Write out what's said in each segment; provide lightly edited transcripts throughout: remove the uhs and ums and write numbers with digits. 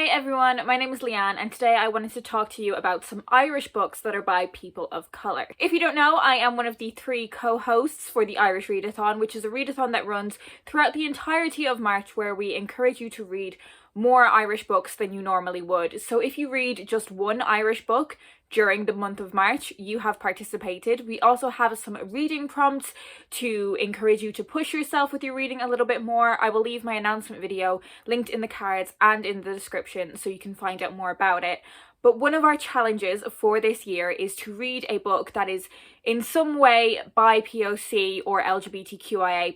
everyone, my name is Leanne and today I wanted to talk to you about some Irish books that are by people of colour. If you don't know, I am one of the 3 co-hosts for the Irish Readathon, which is a readathon that runs throughout the entirety of March where we encourage you to read more Irish books than you normally would. So if you read just one Irish book during the month of March, you have participated. We also have some reading prompts to encourage you to push yourself with your reading a little bit more. I will leave my announcement video linked in the cards and in the description so you can find out more about it. But one of our challenges for this year is to read a book that is in some way BIPOC or LGBTQIA+.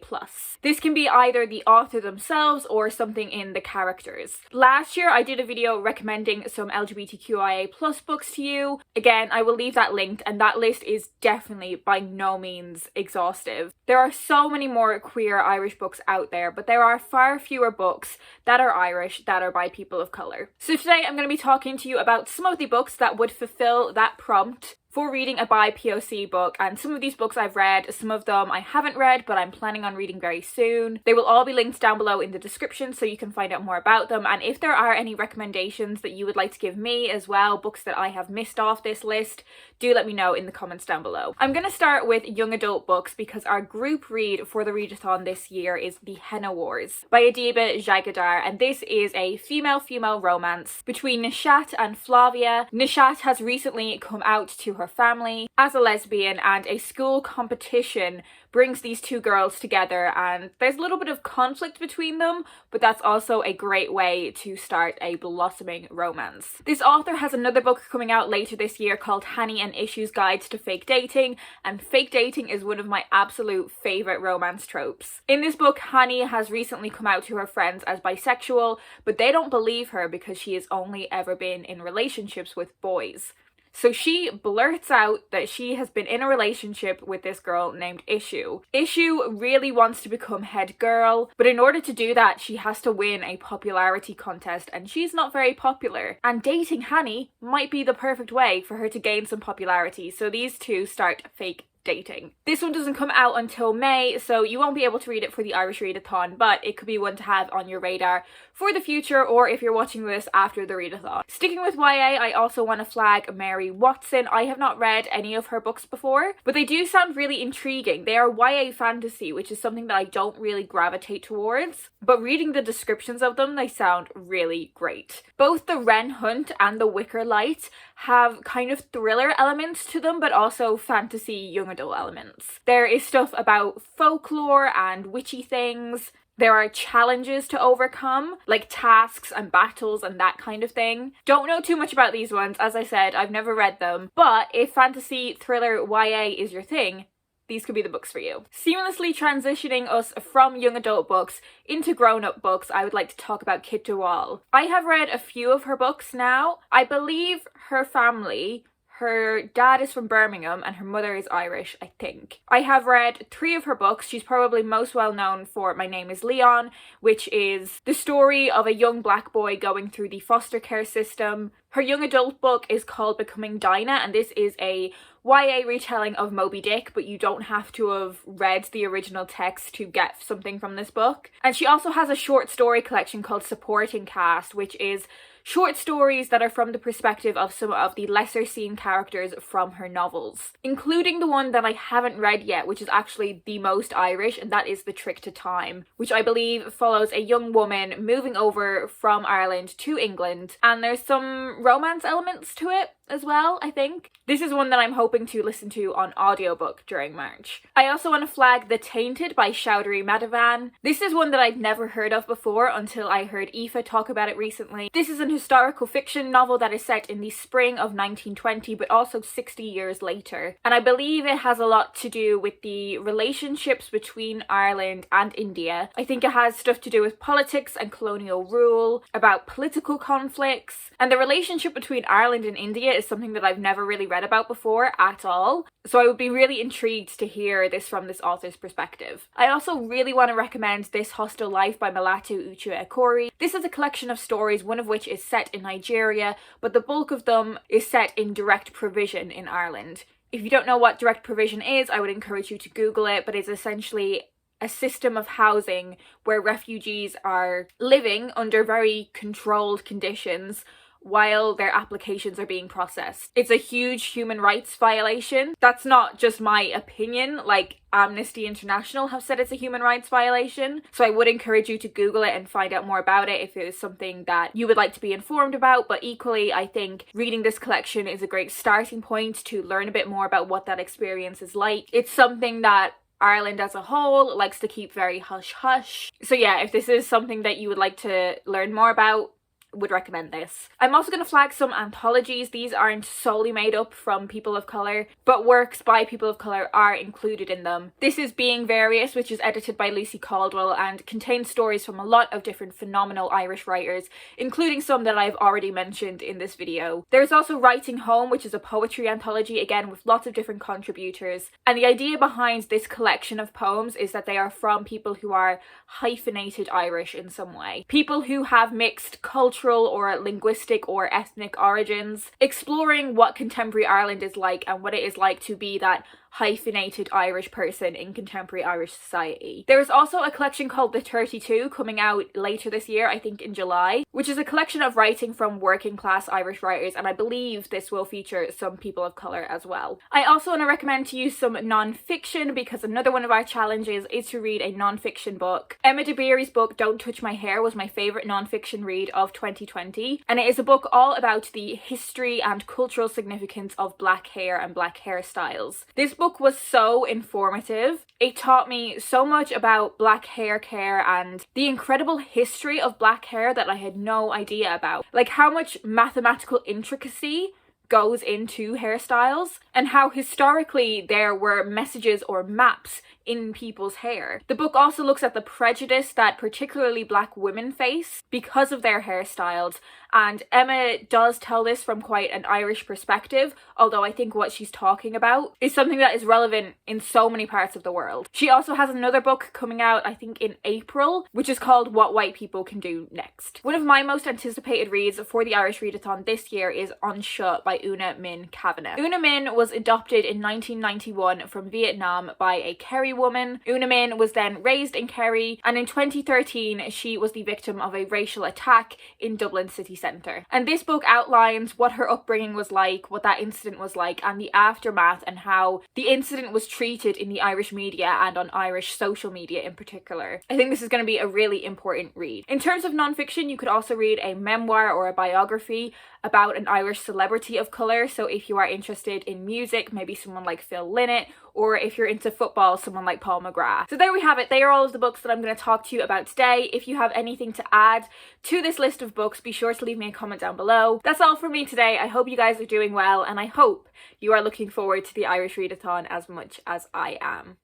This can be either the author themselves or something in the characters. Last year I did a video recommending some LGBTQIA+ books to you. Again, I will leave that linked, and that list is definitely by no means exhaustive. There are so many more queer Irish books out there, but there are far fewer books that are Irish that are by people of colour. So today I'm going to be talking to you about some of the books that would fulfill that prompt for reading a BIPOC book, and some of these books I've read, some of them I haven't read but I'm planning on reading very soon. They will all be linked down below in the description so you can find out more about them, and if there are any recommendations that you would like to give me as well, books that I have missed off this list, do let me know in the comments down below. I'm going to start with young adult books because our group read for the readathon this year is The Henna Wars by Adiba Jagadar, and this is a female-female romance between Nishat and Flavia. Nishat has recently come out to her family as a lesbian, and a school competition brings these two girls together, and there's a little bit of conflict between them, but that's also a great way to start a blossoming romance. This author has another book coming out later this year called Henna and Issues Guides to Fake Dating, and fake dating is one of my absolute favourite romance tropes. In this book, Henna has recently come out to her friends as bisexual, but they don't believe her because she has only ever been in relationships with boys. So she blurts out that she has been in a relationship with this girl named Issue. Issue really wants to become head girl, but in order to do that, she has to win a popularity contest, and she's not very popular. And dating Henna might be the perfect way for her to gain some popularity, so these two start fake dating. This one doesn't come out until May, so you won't be able to read it for the Irish Readathon, but it could be one to have on your radar for the future, or if you're watching this after the Readathon. Sticking with YA, I also want to flag Mary Watson. I have not read any of her books before, but they do sound really intriguing. They are YA fantasy, which is something that I don't really gravitate towards, but reading the descriptions of them, they sound really great. Both The Wren Hunt and The Wicker Light have kind of thriller elements to them, but also fantasy young adult elements. There is stuff about folklore and witchy things. There are challenges to overcome, like tasks and battles and that kind of thing. Don't know too much about these ones, as I said, I've never read them, but if fantasy, thriller, YA is your thing, these could be the books for you. Seamlessly transitioning us from young adult books into grown-up books, I would like to talk about Kit DeWall. I have read a few of her books now. I believe her family, her dad is from Birmingham and her mother is Irish, I think. I have read 3 of her books. She's probably most well known for My Name is Leon, which is the story of a young black boy going through the foster care system. Her young adult book is called Becoming Dinah, and this is a YA retelling of Moby Dick, but you don't have to have read the original text to get something from this book. And she also has a short story collection called Supporting Cast, which is short stories that are from the perspective of some of the lesser seen characters from her novels, including the one that I haven't read yet, which is actually the most Irish, and that is The Trick to Time, which I believe follows a young woman moving over from Ireland to England, and there's some romance elements to it as well, I think. This is one that I'm hoping to listen to on audiobook during March. I also want to flag The Tainted by Chowdhury Madhavan. This is one that I'd never heard of before until I heard Aoife talk about it recently. This is an historical fiction novel that is set in the spring of 1920, but also 60 years later. And I believe it has a lot to do with the relationships between Ireland and India. I think it has stuff to do with politics and colonial rule, about political conflicts, and the relationship between Ireland and India is something that I've never really read about before at all. So I would be really intrigued to hear this from this author's perspective. I also really want to recommend This Hostile Life by Malatu Uche-Ekori. This is a collection of stories, one of which is set in Nigeria, but the bulk of them is set in direct provision in Ireland. If you don't know what direct provision is, I would encourage you to Google it, but it's essentially a system of housing where refugees are living under very controlled conditions while their applications are being processed. It's a huge human rights violation. That's not just my opinion, like Amnesty International have said it's a human rights violation. So I would encourage you to Google it and find out more about it if it is something that you would like to be informed about. But equally, I think reading this collection is a great starting point to learn a bit more about what that experience is like. It's something that Ireland as a whole likes to keep very hush-hush. So yeah, if this is something that you would like to learn more about, would recommend this. I'm also going to flag some anthologies. These aren't solely made up from people of colour, but works by people of colour are included in them. This is Being Various, which is edited by Lucy Caldwell and contains stories from a lot of different phenomenal Irish writers, including some that I've already mentioned in this video. There's also Writing Home, which is a poetry anthology, again with lots of different contributors. And the idea behind this collection of poems is that they are from people who are hyphenated Irish in some way. People who have mixed cultural or linguistic or ethnic origins, exploring what contemporary Ireland is like and what it is like to be that hyphenated Irish person in contemporary Irish society. There is also a collection called The 32 coming out later this year, I think in July, which is a collection of writing from working class Irish writers, and I believe this will feature some people of colour as well. I also want to recommend to you some non-fiction, because another one of our challenges is to read a non-fiction book. Emma DeBerry's book Don't Touch My Hair was my favourite non-fiction read of 2020, and it is a book all about the history and cultural significance of black hair and black hairstyles. This book was so informative. It taught me so much about black hair care and the incredible history of black hair that I had no idea about. Like how much mathematical intricacy goes into hairstyles and how historically there were messages or maps in people's hair. The book also looks at the prejudice that particularly black women face because of their hairstyles, and Emma does tell this from quite an Irish perspective, although I think what she's talking about is something that is relevant in so many parts of the world. She also has another book coming out, I think in April, which is called What White People Can Do Next. One of my most anticipated reads for the Irish Readathon this year is Unsha by Una-minh Kavanagh. Una-minh was adopted in 1991 from Vietnam by a Kerry woman. Una-minh was then raised in Kerry, and in 2013 she was the victim of a racial attack in Dublin city centre. And this book outlines what her upbringing was like, what that incident was like, and the aftermath, and how the incident was treated in the Irish media and on Irish social media in particular. I think this is going to be a really important read. In terms of non-fiction, you could also read a memoir or a biography about an Irish celebrity of colour. So if you are interested in music, maybe someone like Phil Lynott, or if you're into football, someone like Paul McGrath. So there we have it. They are all of the books that I'm going to talk to you about today. If you have anything to add to this list of books, be sure to leave me a comment down below. That's all from me today. I hope you guys are doing well, and I hope you are looking forward to the Irish Readathon as much as I am.